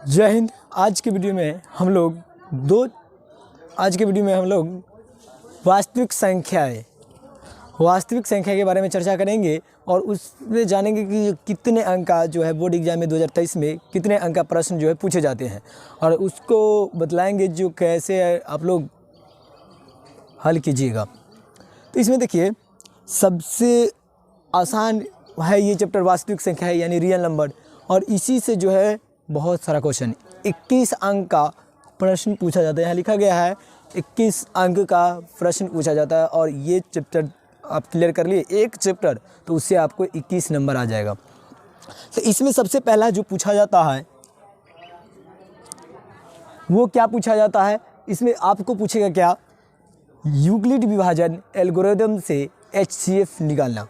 जय हिंद। आज के वीडियो में हम लोग वास्तविक संख्या के बारे में चर्चा करेंगे और उसमें जानेंगे कि कितने अंक का जो है बोर्ड एग्जाम में 2023 में कितने अंक का प्रश्न जो है पूछे जाते हैं और उसको बतलाएंगे जो कैसे आप लोग हल कीजिएगा। तो इसमें देखिए सबसे आसान है ये चैप्टर वास्तविक संख्या है यानी रियल नंबर, और इसी से जो है बहुत सारा क्वेश्चन 21 अंक का प्रश्न पूछा जाता है। यहाँ लिखा गया है 21 अंक का प्रश्न पूछा जाता है और ये चैप्टर आप क्लियर कर लिए एक चैप्टर तो उससे आपको 21 नंबर आ जाएगा। तो इसमें सबसे पहला जो पूछा जाता है वो क्या पूछा जाता है, इसमें आपको पूछेगा क्या, यूक्लिड विभाजन एल्गोरिदम से HCF निकालना।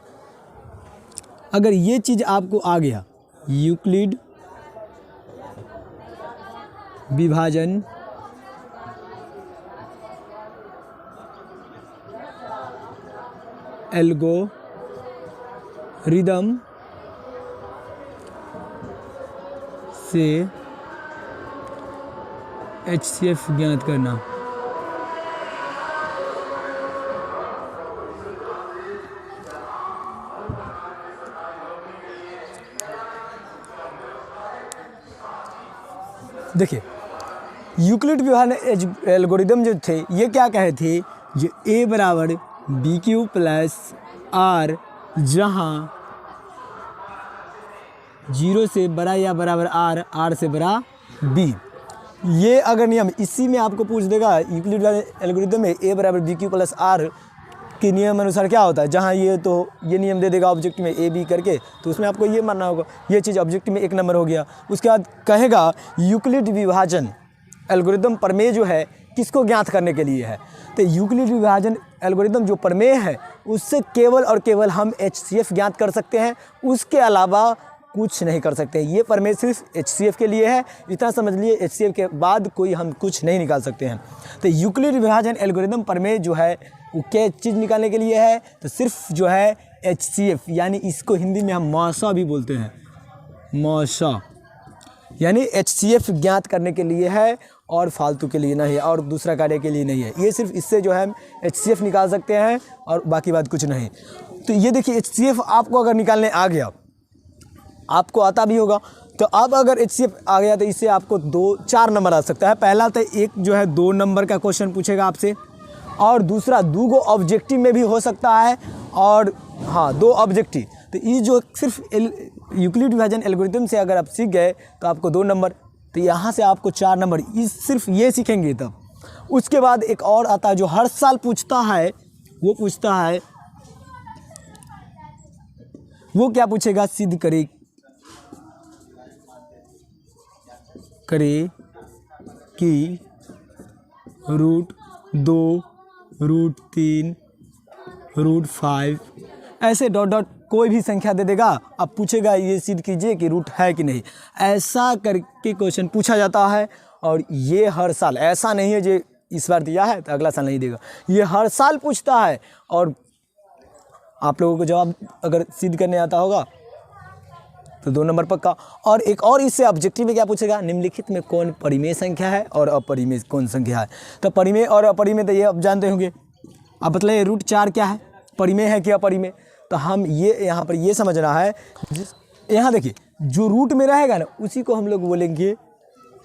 अगर ये चीज़ आपको आ गया, यूक्लिड विभाजन एल्गोरिदम से HCF ज्ञात करना, देखिए यूक्लिड विभाजन एल्गोरिदम जो थे ये क्या कहे थे, जो A बराबर BQ प्लस R जहाँ 0 से बड़ा या बराबर R, R से बड़ा B, ये अगर नियम इसी में आपको पूछ देगा यूक्लिड विभाजन एल्गोरिदम में A बराबर BQ प्लस R के नियम अनुसार क्या होता है, जहाँ ये तो ये नियम दे देगा ऑब्जेक्ट में A B करके, तो उसमें आपको ये मानना होगा ये चीज़ ऑब्जेक्ट में 1 नंबर हो गया। उसके बाद कहेगा यूक्लिड विभाजन एल्गोरिदम प्रमेय जो है किसको ज्ञात करने के लिए है, तो यूक्लिड विभाजन एल्गोरिदम जो प्रमेय है उससे केवल और केवल हम HCF ज्ञात कर सकते हैं, उसके अलावा कुछ नहीं कर सकते। ये प्रमेय सिर्फ HCF के लिए है, इतना समझ लिए, HCF के बाद कोई हम कुछ नहीं निकाल सकते हैं। तो यूक्लिड विभाजन एल्गोरिदम प्रमेय जो है वो क्या चीज़ निकालने के लिए है, तो सिर्फ जो है HCF, यानी इसको हिंदी में हम मौसा भी बोलते हैं, मौसा, यानी HCF ज्ञात करने के लिए है और फालतू के लिए नहीं है और दूसरा कार्य के लिए नहीं है। ये सिर्फ इससे जो है हम HCF निकाल सकते हैं और बाकी बात कुछ नहीं। तो ये देखिए HCF आपको अगर निकालने आ गया, आपको आता भी होगा, तो अब अगर HCF आ गया तो इससे आपको 4 नंबर आ सकता है। पहला तो एक जो है 2 नंबर का क्वेश्चन पूछेगा आपसे, और दूसरा 2 ऑब्जेक्टिव में भी हो सकता है, और हाँ 2 ऑब्जेक्टिव। तो ये जो सिर्फ यूक्लिड विभाजन एल्गोरिदम से अगर आप सीख गए तो आपको 2 नंबर, तो यहाँ से आपको 4 नंबर, इस सिर्फ ये सीखेंगे तब। उसके बाद एक और आता है जो हर साल पूछता है, वो पूछता है, वो क्या पूछेगा, सिद्ध करे कि √2 √3 √5 ऐसे डॉट डॉट कोई भी संख्या दे देगा, अब पूछेगा ये सिद्ध कीजिए कि रूट है कि नहीं। ऐसा करके क्वेश्चन पूछा जाता है और ये हर साल, ऐसा नहीं है जो इस बार दिया है तो अगला साल नहीं देगा, ये हर साल पूछता है। और आप लोगों को जवाब अगर सिद्ध करने आता होगा तो 2 नंबर पक्का। और एक और इससे ऑब्जेक्टिव में क्या पूछेगा, निम्नलिखित में कौन परिमेय संख्या है और अपरिमेय कौन संख्या है। तो परिमेय और अपरिमेय तो ये आप जानते होंगे। अब बताइए √4 क्या है, परिमेय है कि अपरिमेय। तो हम ये यहाँ पर ये समझना है, यहाँ देखिए जो रूट में रहेगा ना उसी को हम लोग बोलेंगे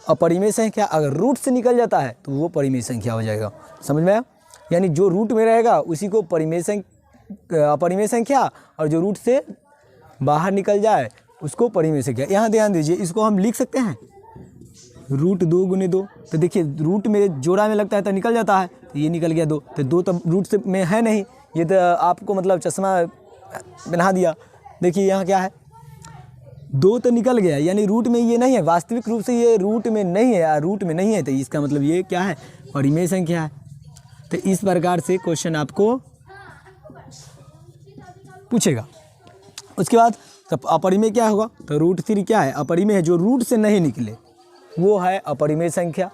अपरिमेय संख्या। अगर रूट से निकल जाता है तो वो परिमेय संख्या हो जाएगा, समझ में आया। यानी जो रूट में रहेगा उसी को अपरिमेय संख्या, और जो रूट से बाहर निकल जाए उसको परिमेय संख्या। यहाँ ध्यान दीजिए, इसको हम लिख सकते हैं √2 × 2। तो देखिए रूट में जोड़ा में लगता है तो निकल जाता है, तो ये निकल गया 2, तो 2 तो रूट से में है नहीं, ये तो आपको मतलब चश्मा बना दिया। देखिए यहाँ क्या है, 2 तो निकल गया, यानी रूट में ये नहीं है, वास्तविक रूप से ये रूट में नहीं है, रूट में नहीं है, तो इसका मतलब ये क्या है, परिमेय संख्या है। तो इस प्रकार से क्वेश्चन आपको पूछेगा। उसके बाद तब अपरिमेय क्या होगा, तो √3 क्या है, अपरिमेय है, जो रूट से नहीं निकले वो है अपरिमेय संख्या।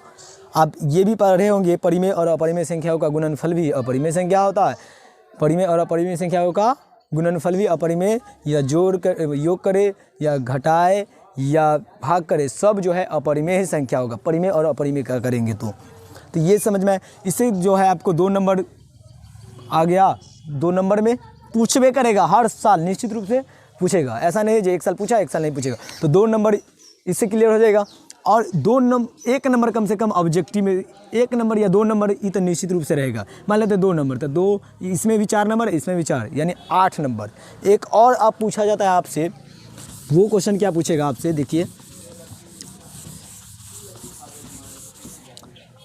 आप ये भी पढ़े होंगे, परिमेय और अपरिमेय संख्याओं का गुणनफल भी अपरिमेय संख्या होता है। परिमेय और अपरिमेय संख्याओं का गुणनफल भी अपरिमेय या जोड़ कर योग करे या घटाए या भाग करे, सब जो है अपरिमेय ही संख्या होगा। परिमेय और अपरिमेय का करेंगे तो ये समझ में। इससे जो है आपको 2 नंबर आ गया। 2 नंबर में पूछबे करेगा हर साल, निश्चित रूप से पूछेगा। ऐसा नहीं है जो एक साल पूछा एक साल नहीं पूछेगा। तो 2 नंबर इससे क्लियर हो जाएगा। और 1 नंबर कम से कम ऑब्जेक्टिव में 1 नंबर या 2 नंबर ये तो निश्चित रूप से रहेगा। मान लेते 2 नंबर, तो 2 इसमें भी 4 नंबर, इसमें भी 4, यानी 8 नंबर। एक और आप पूछा जाता है आपसे, वो क्वेश्चन क्या पूछेगा आपसे, देखिए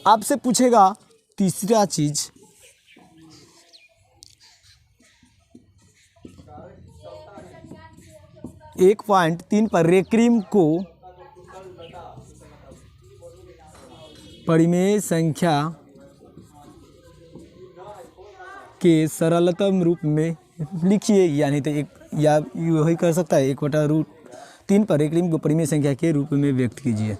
आपसे पूछेगा तीसरा चीज, एक 1.3 पर रेक्रीम को परिमेय संख्या के सरलतम रूप में लिखिए। यानी तो एक या वही कर सकता है 1/√3 पर रेक्रीम को परिमेय संख्या के रूप में व्यक्त कीजिए।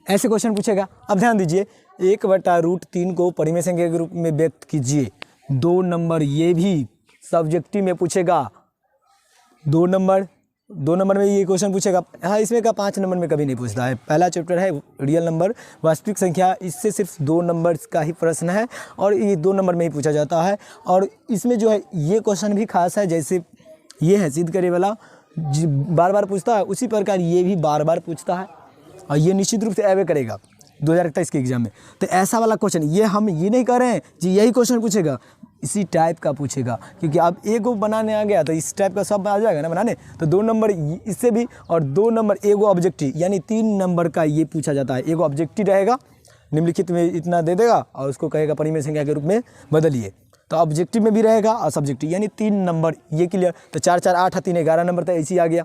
ऐसे क्वेश्चन पूछेगा। अब ध्यान दीजिए, 1/√3 को परिमेय संख्या के रूप में व्यक्त कीजिए। 2 नंबर ये भी सब्जेक्टिव में पूछेगा। 2 नंबर में ये क्वेश्चन पूछेगा। हाँ, इसमें का 5 नंबर में कभी नहीं पूछता है। पहला चैप्टर है रियल नंबर, वास्तविक संख्या, इससे सिर्फ 2 नंबर का ही प्रश्न है और ये 2 नंबर में ही पूछा जाता है। और इसमें जो है ये क्वेश्चन भी खास है, जैसे ये है सिद्ध करे वाला बार बार पूछता है, उसी प्रकार ये भी बार बार पूछता है और ये निश्चित रूप से अवे करेगा 2021 के एग्जाम में। तो ऐसा वाला क्वेश्चन ये हम ये नहीं कर रहे हैं जी यही क्वेश्चन पूछेगा, इसी टाइप का पूछेगा। क्योंकि अब एगो बनाने आ गया तो इस टाइप का सब आ जाएगा ना बनाने। तो 2 नंबर इससे भी और 2 नंबर एगो ऑब्जेक्टिव, यानी 3 नंबर का ये पूछा जाता है। एगो ऑब्जेक्टिव रहेगा, निम्नलिखित में इतना दे देगा और उसको कहेगा परिमेय संख्या के रूप में बदलिए। तो ऑब्जेक्टिव में भी रहेगा और सब्जेक्टिव, यानी 3 नंबर ये क्लियर। तो 4 4 8 3 11 नंबर तो ऐसे ही आ गया।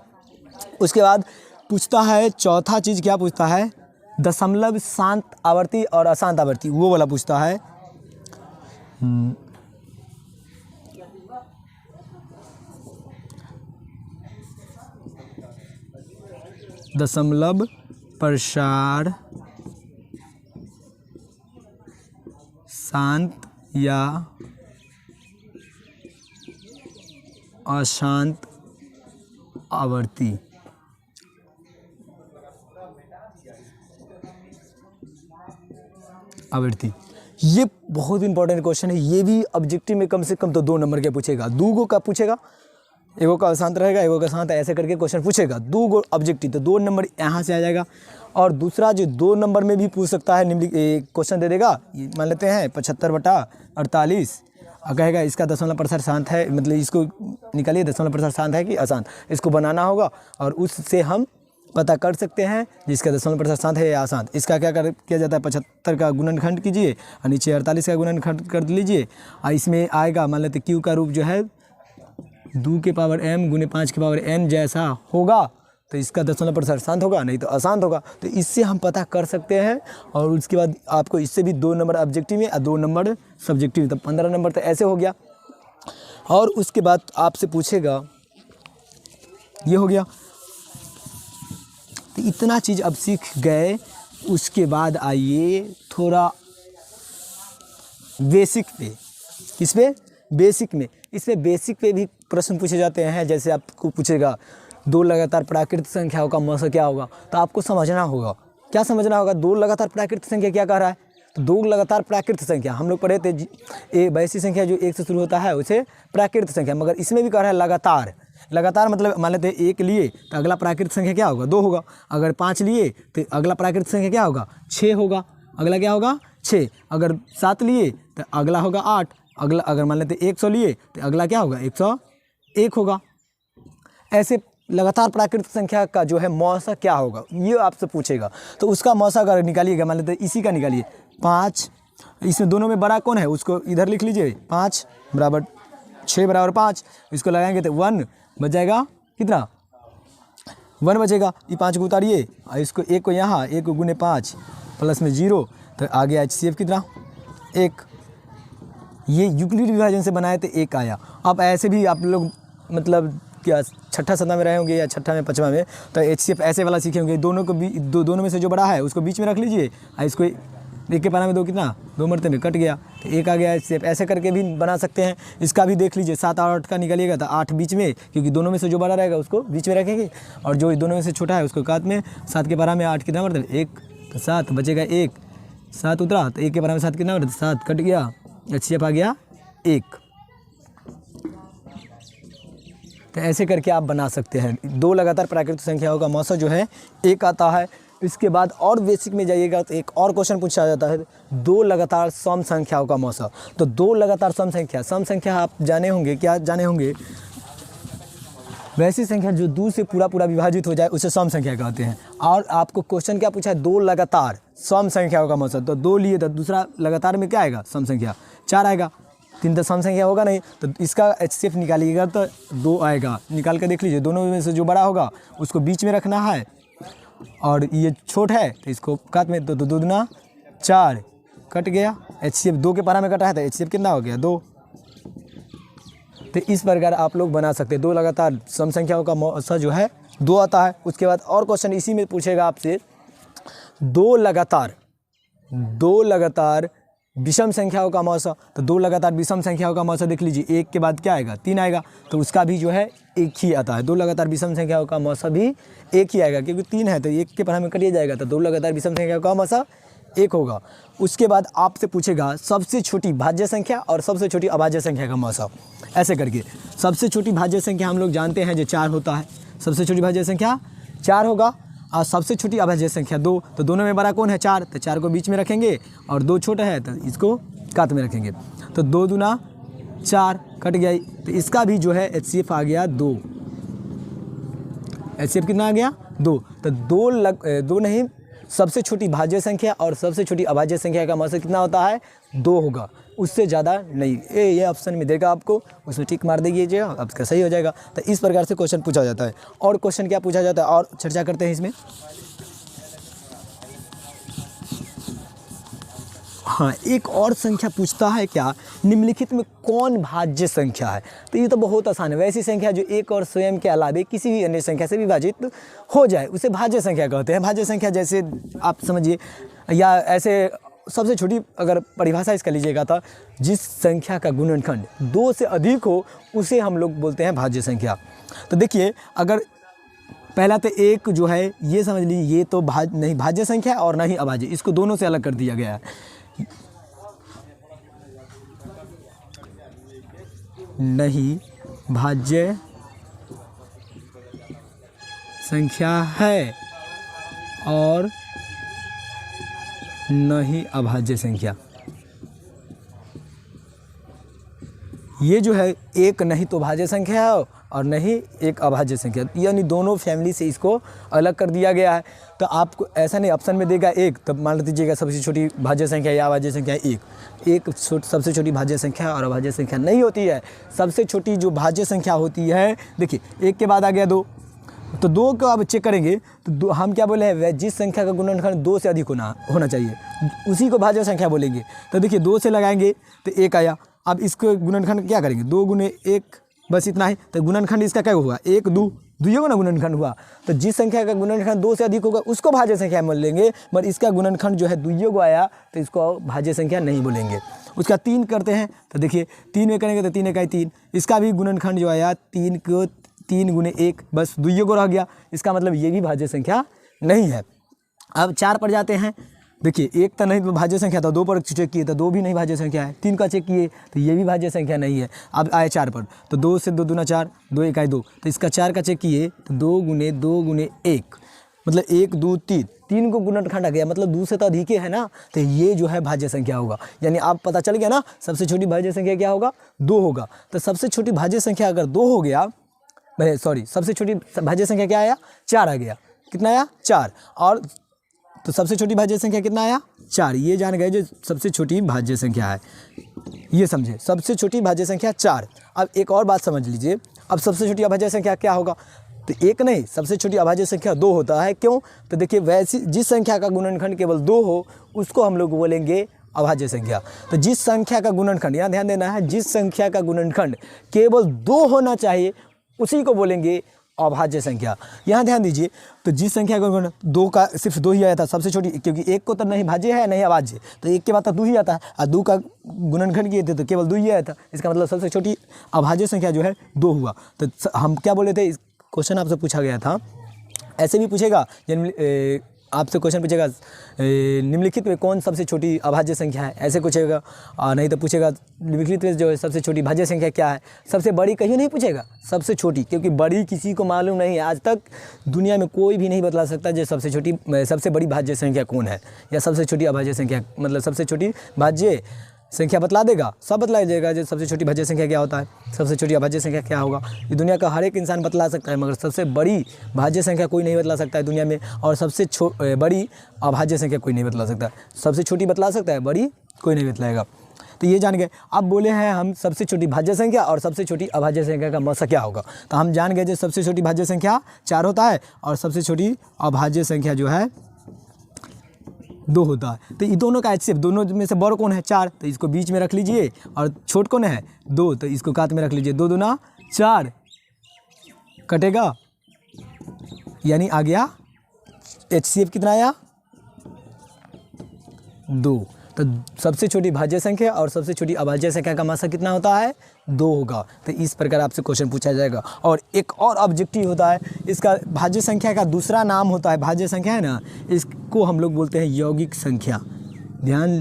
उसके बाद पूछता है चौथा चीज़, क्या पूछता है, दशमलव शांत आवर्ती और अशांत आवर्ती, वो वाला पूछता है। दशमलव प्रसार शांत या अशांत आवर्ती। ये बहुत इंपॉर्टेंट क्वेश्चन है। ये भी ऑब्जेक्टिव में कम से कम तो 2 नंबर के पूछेगा। 2 का पूछेगा, एगो का अशांत रहेगा, एगो का शांत, ऐसे करके क्वेश्चन पूछेगा। 2 ऑब्जेक्टिव, तो 2 नंबर यहाँ से आ जाएगा। और दूसरा जो 2 नंबर में भी पूछ सकता है, निम्नलिखित क्वेश्चन दे देगा, मान लेते हैं 75/48 और कहेगा इसका दशमलव प्रसार शांत है, मतलब इसको निकालिए दशमलव प्रसार शांत है कि अशांत, इसको बनाना होगा और उससे हम पता कर सकते हैं जिसका दशमलव प्रसार शांत है या अशांत। इसका क्या किया जाता है, 75 का गुणनखंड कीजिए और नीचे 48 का गुणनखंड कर लीजिए और इसमें आएगा, मान लेते क्यू का रूप जो है 2 के पावर m गुने 5 के पावर n जैसा होगा, तो इसका दशमलव प्रसार शांत होगा, नहीं तो अशांत होगा। तो इससे हम पता कर सकते हैं। और उसके बाद आपको इससे भी 2 नंबर ऑब्जेक्टिव में और 2 नंबर सब्जेक्टिव, तो 15 नंबर तो ऐसे हो गया। और उसके बाद आपसे पूछेगा, ये हो गया। तो इतना चीज़ अब सीख गए। उसके बाद आइए थोड़ा बेसिक पे। किस पे, बेसिक में। इसमें बेसिक पे भी प्रश्न पूछे जाते हैं। जैसे आपको पूछेगा 2 लगातार प्राकृतिक संख्याओं का मौसा क्या होगा, तो आपको समझना होगा। क्या समझना होगा, 2 लगातार प्राकृतिक संख्या क्या कह रहा है। तो 2 लगातार प्राकृतिक संख्या हम लोग पढ़े थे, वैसी संख्या जो 1 से शुरू होता है उसे प्राकृतिक संख्या, मगर इसमें भी कह रहा है लगातार। लगातार मतलब मान लेते हैं 1 लिए तो अगला प्राकृतिक संख्या क्या होगा, 2 होगा। अगर 5 लिए तो अगला प्राकृतिक संख्या क्या होगा, 6 होगा। अगला क्या होगा, 6। अगर 7 लिए तो अगला होगा 8। अगला अगर मान लेते 100 लिए तो अगला क्या होगा, 101 होगा। ऐसे लगातार प्राकृतिक संख्या का जो है मौसा क्या होगा, ये आपसे पूछेगा। तो उसका मौसा अगर निकालिएगा, मान लेते इसी का निकालिए, 5, इसमें दोनों में बड़ा कौन है उसको इधर लिख लीजिए, 5 बराबर 6 बराबर 5, इसको लगाएंगे तो 1 बच जाएगा। कितना, 1 बचेगा। ये 5 को उतारिए और इसको 1 को यहाँ, 1 को गुने 5 प्लस में 0, तो आ गया HCF कितना, 1। ये यूक्लिड विभाजन से बनाए तो 1 आया। अब ऐसे भी आप लोग मतलब क्या 6ठा 7वां में रहे होंगे या 6ठा में 5वां में, तो HCF ऐसे वाला सीखे होंगे। दोनों को भी दोनों में से जो बड़ा है उसको बीच में रख लीजिए और इसको 1 के पारा में 2 कितना 2 मरतबे कट गया, तो 1 आ गया शेप। ऐसे करके भी बना सकते हैं। इसका भी देख लीजिए 7 और 8 का निकालिएगा तो 8 बीच में, क्योंकि दोनों में से जो बड़ा रहेगा उसको बीच में रखेंगे और जो दोनों में से छोटा है उसको कात में। 7 के पारा में 8 कितना मरतबे 1, तो 7 बचेगा 1, 7 उतरा, तो 1 के पारा में 7 कितना मरतबे 7 कट गया, HCF आ गया 1। तो ऐसे करके आप बना सकते हैं। 2 लगातार प्राकृतिक संख्याओं का मौसा जो है 1 आता है। इसके बाद और बेसिक में जाइएगा तो एक और क्वेश्चन पूछा जाता है 2 लगातार सम संख्याओं का मौसा। तो 2 लगातार सम संख्या आप जाने होंगे, क्या जाने होंगे, वैसी संख्या जो 2 से पूरा विभाजित हो जाए उसे सम संख्या कहते हैं। और आपको क्वेश्चन क्या पूछा है 2 लगातार सम संख्याओं का मौसा। तो 2 लिए तो दूसरा लगातार में क्या आएगा सम संख्या 4 आएगा, 3 तो सम संख्या होगा नहीं, तो इसका HCF निकालिएगा तो 2 आएगा। निकाल कर देख लीजिए, दोनों में से जो बड़ा होगा उसको बीच में रखना है और ये छोट है तो इसको काट में, तो 2 दूना 4 कट गया, HCF 2 के पारा में कटा है तो HCF कितना हो गया 2। तो इस प्रकार आप लोग बना सकते हैं। 2 लगातार सम संख्याओं का मौसा जो है 2 आता है। उसके बाद और क्वेश्चन इसी में पूछेगा आपसे 2 लगातार विषम संख्याओं का मौसा। तो 2 लगातार विषम संख्याओं का मौसा देख लीजिए, 1 के बाद क्या आएगा 3 आएगा, तो उसका भी जो है 1 ही आता है। 2 लगातार विषम संख्याओं का मौसा भी 1 ही आएगा, क्योंकि 3 है तो 1 के पारा में कटिए जाएगा, तो 2 लगातार विषम संख्याओं का मौसा 1 होगा। उसके बाद आपसे पूछेगा सबसे छोटी भाज्य संख्या और सबसे छोटी अभाज्य संख्या का मौसा। ऐसे करके सबसे छोटी भाज्य संख्या हम लोग जानते हैं जो 4 होता है, सबसे छोटी भाज्य संख्या 4 होगा। और सबसे छोटी अभाज्य संख्या 2, तो दोनों में बड़ा कौन है 4, तो 4 को बीच में रखेंगे और 2 छोटा है तो इसको कात में रखेंगे, तो 2 दूना 4 कट गया, तो इसका भी जो है HCF आ गया 2। HCF कितना आ गया 2। तो 2 नहीं, सबसे छोटी भाज्य संख्या और सबसे छोटी अभाज्य संख्या का मौसा कितना होता है 2 होगा, उससे ज़्यादा नहीं। ये ऑप्शन में देगा आपको, उसमें टिक मार दीजिएगा, आपका सही हो जाएगा। तो इस प्रकार से क्वेश्चन पूछा जाता है। और क्वेश्चन क्या पूछा जाता है और चर्चा करते हैं इसमें। हाँ, एक और संख्या पूछता है क्या, निम्नलिखित में कौन भाज्य संख्या है। तो ये तो बहुत आसान है, वैसी संख्या जो एक और स्वयं के अलावे किसी भी अन्य संख्या से विभाजित हो जाए उसे भाज्य संख्या कहते हैं। भाज्य संख्या जैसे आप समझिए, या ऐसे सबसे छोटी अगर परिभाषा इसका लीजिएगा तो जिस संख्या का गुणनखंड 2 से अधिक हो उसे हम लोग बोलते हैं भाज्य संख्या। तो देखिए, अगर पहला तो एक जो है ये समझ लीजिए, ये तो नहीं भाज्य संख्या और ना ही अभाज्य, इसको दोनों से अलग कर दिया गया है। नहीं भाज्य संख्या है और नहीं अभाज्य संख्या। ये जो है एक नहीं तो भाज्य संख्या है और नहीं एक अभाज्य संख्या, यानी दोनों फैमिली से इसको अलग कर दिया गया है। तो आपको ऐसा नहीं ऑप्शन में देगा एक, तब मान लीजिएगा सबसे छोटी भाज्य संख्या या अभाज्य संख्या एक सबसे छोटी भाज्य संख्या और अभाज्य संख्या नहीं होती है। सबसे छोटी जो भाज्य संख्या होती है, देखिए 1 के बाद आ गया 2, तो 2 को अब चेक करेंगे तो हम क्या बोले हैं, जिस संख्या का गुणनखंड 2 से अधिक होना चाहिए उसी को भाज्य संख्या बोलेंगे। तो देखिए 2 से लगाएंगे तो 1 आया। अब इसको गुणनखंड क्या करेंगे, 2 गुने 1, बस इतना ही। तो गुणनखंड इसका क्या हुआ 1 2 दुइयों ना गुणनखंड हुआ। तो जिस संख्या का गुणनखंड 2 से अधिक होगा उसको भाज्य संख्या बोल लेंगे, मगर इसका गुणनखंड जो है दुइयों को आया तो इसको भाज्य संख्या नहीं बोलेंगे। उसका 3 करते हैं तो देखिए 3 में करेंगे तो 3 इकाई 3, इसका भी गुणनखंड जो आया 3 को 3 गुने 1, बस दुइयों को रह गया, इसका मतलब ये भी भाज्य संख्या नहीं है। अब 4 पर जाते हैं, देखिए 1 तो नहीं भाज्य संख्या था, 2 पर चेक किए तो 2 भी नहीं भाज्य संख्या है, 3 का चेक किए तो ये भी भाज्य संख्या नहीं है। अब आए 4 पर, तो 2 से 2 दूना 4, 2 इकाई 2, तो इसका 4 का चेक किए तो 2 गुने 1, मतलब 1 2 3, 3 को गुणनखंड आ गया, मतलब 2 से तो अधिक है ना, तो ये जो है भाज्य संख्या होगा। यानी आप पता चल गया ना, सबसे छोटी भाज्य संख्या क्या होगा 2 होगा। तो सबसे छोटी भाज्य संख्या अगर 2 हो गया, सबसे छोटी भाज्य संख्या क्या आया 4 आ गया, कितना आया 4, और तो सबसे छोटी भाज्य संख्या कितना आया 4, ये जान गए जो सबसे छोटी भाज्य संख्या है, ये समझे सबसे छोटी भाज्य संख्या 4। अब एक और बात समझ लीजिए, अब सबसे छोटी अभाज्य संख्या क्या होगा, तो 1 नहीं, सबसे छोटी अभाज्य संख्या 2 होता है। क्यों, तो देखिए वैसी जिस संख्या का गुणनखंड केवल 2 हो उसको हम लोग बोलेंगे अभाज्य संख्या। तो जिस संख्या का गुणनखंड, यहाँ ध्यान देना है, जिस संख्या का गुणनखंड केवल 2 होना चाहिए उसी को बोलेंगे अभाज्य संख्या। यहाँ ध्यान दीजिए, तो जिस संख्या को दो का सिर्फ दो ही आया था सबसे छोटी, क्योंकि एक को तो नहीं भाज्य है नहीं अभाज्य, तो एक के बाद तो दो ही आता है, और दो का गुणनखंड किए थे तो केवल दो ही आया था। इसका मतलब सबसे छोटी अभाज्य संख्या जो है दो हुआ। तो हम क्या बोले थे, क्वेश्चन आपसे पूछा गया था, ऐसे भी पूछेगा आपसे क्वेश्चन पूछेगा निम्नलिखित में कौन सबसे छोटी अभाज्य संख्या है, ऐसे पूछेगा। और नहीं तो पूछेगा निम्नलिखित में जो है सबसे छोटी भाज्य संख्या क्या है। सबसे बड़ी कहीं नहीं पूछेगा, सबसे छोटी, क्योंकि बड़ी किसी को मालूम नहीं है। आज तक दुनिया में कोई भी नहीं बतला सकता जो सबसे बड़ी भाज्य संख्या कौन है, या सबसे छोटी अभाज्य संख्या, मतलब सबसे छोटी भाज्य संख्या बतला देगा, सब बतला देगा जो सबसे छोटी भाज्य संख्या क्या होता है, सबसे छोटी अभाज्य संख्या क्या होगा। ये दुनिया का हर एक इंसान बतला सकता है, मगर सबसे बड़ी भाज्य संख्या कोई नहीं बतला सकता है दुनिया में, और सबसे बड़ी अभाज्य संख्या कोई नहीं बतला सकता। सबसे छोटी बतला सकता है, बड़ी कोई नहीं बतलाएगा। तो ये जान गए। अब बोले हैं हम सबसे छोटी भाज्य संख्या और सबसे छोटी अभाज्य संख्या का मौसा क्या होगा। तो हम जान गए जो सबसे छोटी भाज्य संख्या 4 होता है और सबसे छोटी अभाज्य संख्या जो है 2 होता है। तो ये दोनों का HCF, दोनों में से बड़ कौन है 4, तो इसको बीच में रख लीजिए, और छोट कौन है 2, तो इसको कात में रख लीजिए। 2 दूना 4 कटेगा, यानी आ गया HCF कितना आया 2। तो सबसे छोटी भाज्य संख्या और सबसे छोटी अभाज्य संख्या का मासा कितना होता है 2 होगा। तो इस प्रकार आपसे क्वेश्चन पूछा जाएगा। और एक और ऑब्जेक्टिव होता है, इसका भाज्य संख्या का दूसरा नाम होता है, भाज्य संख्या है ना, इसको हम लोग बोलते हैं यौगिक संख्या। ध्यान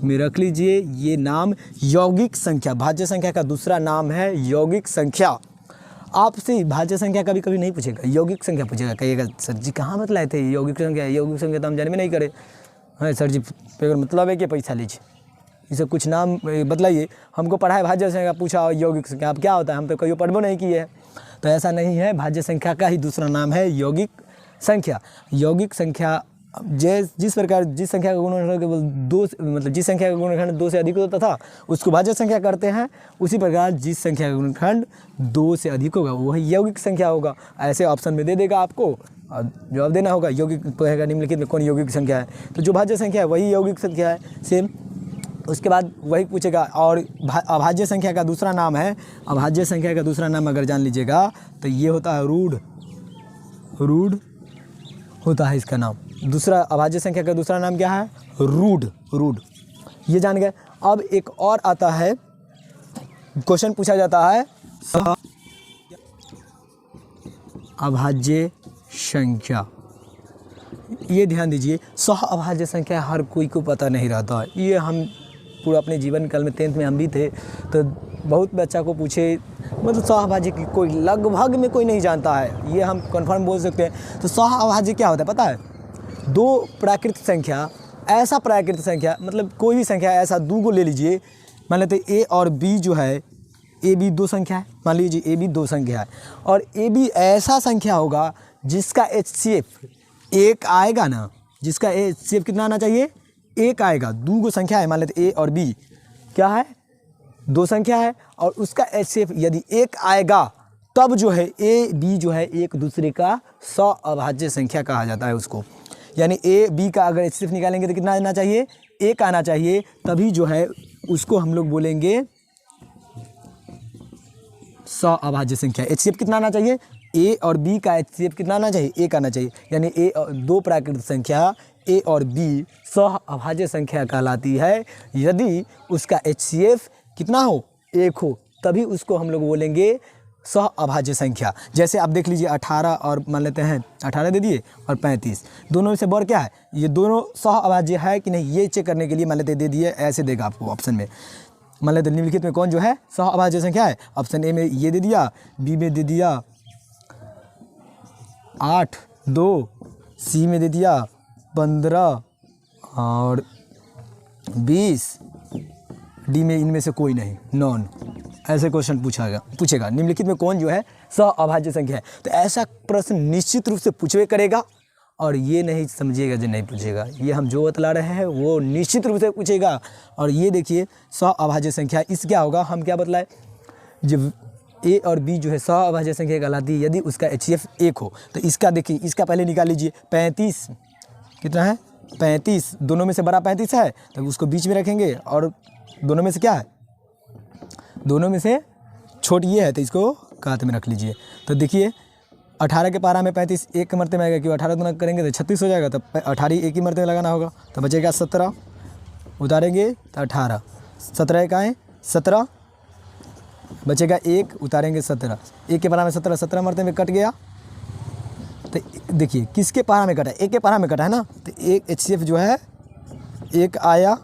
में रख लीजिए, ये नाम यौगिक संख्या, भाज्य संख्या का दूसरा नाम है यौगिक संख्या। आपसे भाज्य संख्या कभी कभी नहीं पूछेगा, यौगिक संख्या पूछेगा। कहिएगा सर जी कहाँ बतलाए थे यौगिक संख्या, यौगिक संख्या तो हम जानबे नहीं करे। हाँ सर जी, अगर मतलब है कि पैसा लीजिए, इसे कुछ नाम बतलाइए। हमको पढ़ाए भाज्य संख्या, पूछा यौगिक संख्या अब क्या होता है, हम तो कभी पढ़बो नहीं किए हैं। तो ऐसा नहीं है, भाज्य संख्या का ही दूसरा नाम है यौगिक संख्या। यौगिक संख्या जिस प्रकार जिस संख्या का गुणनखंड केवल 2, मतलब जिस संख्या का गुणनखंड 2 से अधिक होता था उसको भाज्य संख्या करते हैं, उसी प्रकार जिस संख्या का गुणनखंड 2 से अधिक होगा वही यौगिक संख्या होगा। ऐसे ऑप्शन में दे देगा आपको, और जवाब देना होगा यौगिक कहेगा निम्नलिखित में कौन यौगिक संख्या है, तो जो भाज्य संख्या है वही यौगिक संख्या है सेम। उसके बाद वही पूछेगा। और अभाज्य संख्या का दूसरा नाम है, अभाज्य संख्या का दूसरा नाम अगर जान लीजिएगा तो ये होता है रूढ़ होता है इसका नाम। दूसरा अभाज्य संख्या का दूसरा नाम क्या है रूढ़, ये जान गए। अब एक और आता है, क्वेश्चन पूछा जाता है अभाज्य संख्या। ये ध्यान दीजिए, सह अभाज्य संख्या हर कोई को पता नहीं रहता है। ये हम पूरा अपने जीवन काल में 10th में हम भी थे, तो बहुत बच्चा को पूछे, मतलब सह अभाज्य की कोई लगभग में कोई नहीं जानता है, ये हम कंफर्म बोल सकते हैं। तो सह अभाज्य क्या होता है पता है, 2 प्राकृतिक संख्या, ऐसा प्राकृतिक संख्या, मतलब कोई भी संख्या ऐसा 2 को ले लीजिए। मान लेते A और B जो है, ए बी 2 संख्या है, मान लीजिए AB 2 संख्या है, और AB ऐसा संख्या होगा जिसका HCF 1 आएगा ना, जिसका HCF कितना आना चाहिए 1 आएगा। 2 संख्या है, मान लेते A और B क्या है 2 संख्या है, और उसका HCF यदि 1 आएगा तब जो है AB जो है एक दूसरे का सह अभाज्य संख्या कहा जाता है उसको। यानी AB का अगर HCF निकालेंगे तो कितना आना चाहिए 1 आना चाहिए, तभी जो है उसको हम लोग बोलेंगे सह अभाज्य संख्या। HCF कितना आना चाहिए, A और B का HCF कितना आना चाहिए 1 आना चाहिए। यानी 2 प्राकृतिक संख्या A और B सह अभाज्य संख्या कहलाती है यदि उसका HCF कितना हो 1 हो, तभी उसको हम लोग बोलेंगे सह अभाज्य संख्या। जैसे आप देख लीजिए 18 और मान लेते हैं 18 दे दिए और 35, दोनों में से बड़ क्या है, ये दोनों सह अभाज्य है कि नहीं, ये चेक करने के लिए मान लेते दे दिए, ऐसे देगा आपको ऑप्शन में। मान लेते निम्नलिखित में कौन जो है सह अभाज्य संख्या है, ऑप्शन ए में ये दे दिया, बी में दे दिया 8, 2, सी में दे दिया 15 और 20, डी में इनमें से कोई नहीं, नॉन। ऐसे क्वेश्चन पूछेगा निम्नलिखित में कौन जो है सह अभाज्य संख्या है। तो ऐसा प्रश्न निश्चित रूप से पूछवे करेगा, और ये नहीं समझिएगा जो नहीं पूछेगा, ये हम जो बतला रहे हैं वो निश्चित रूप से पूछेगा। और ये देखिए सह अभाज्य संख्या, इस क्या होगा, हम क्या बतलाए, जब A और B जो है सह अभाज्य संख्या कहलाती है यदि उसका HCF 1 हो। तो इसका देखिए, इसका पहले निकाल लीजिए, 35 कितना है 35, दोनों में से बड़ा 35 है, तो उसको बीच में रखेंगे, और दोनों में से क्या है, दोनों में से छोटी ये है, तो इसको कात में रख लीजिए। तो देखिए 18 के पारा में 35 एक मरते में आएगा, क्यों 18 गुना करेंगे तो 36 हो जाएगा, तो 18 एक ही मरते में लगाना होगा, तो बचेगा 17, उतारेंगे तो 18, 17 का है 17, बचेगा 1, उतारेंगे 17, 1 के पारा में 17, 17 मरते में कट गया। तो देखिए किसके पारा में कटा है, एक के पारा में कटा है ना, तो एक HCF जो है एक आया,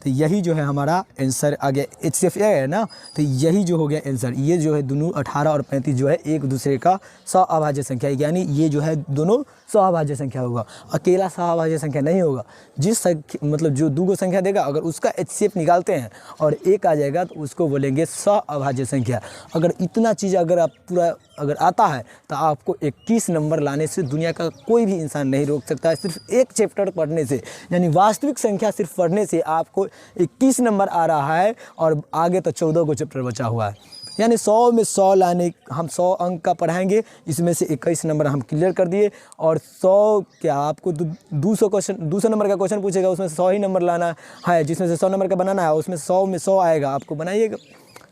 तो यही जो है हमारा आंसर आ गया। HCF है ना, तो यही जो हो गया आंसर। ये जो है दोनों 18 और 35 जो है एक दूसरे का सअभाज्य संख्या है, यानी ये जो है दोनों सअभाज्य संख्या होगा, अकेला सअभाज्य संख्या नहीं होगा। जिस संख्या मतलब जो दो संख्या देगा अगर उसका HCF निकालते हैं और एक आ जाएगा तो उसको बोलेंगे सअभाज्य संख्या। अगर इतना चीज़ अगर आप पूरा अगर आता है तो आपको 21 नंबर लाने से दुनिया का कोई भी इंसान नहीं रोक सकता है। सिर्फ एक चैप्टर पढ़ने से, यानी वास्तविक संख्या सिर्फ पढ़ने से आपको 21 नंबर आ रहा है, और आगे तो 14 को चैप्टर बचा हुआ है। यानी 100 में 100 लाने, हम 100 अंक का पढ़ाएंगे, इसमें से 21 नंबर हम क्लियर कर दिए। और 100 क्या आपको 200 नंबर का क्वेश्चन पूछेगा, उसमें से 100 ही नंबर लाना है, जिसमें से 100 नंबर का बनाना है, उसमें 100 में 100 आएगा, आपको बनाइएगा।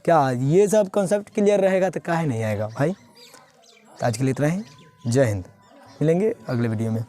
क्या ये सब कॉन्सेप्ट क्लियर रहेगा तो काहे नहीं आएगा भाई। आज के लिए इतना ही, जय हिंद, मिलेंगे अगले वीडियो में।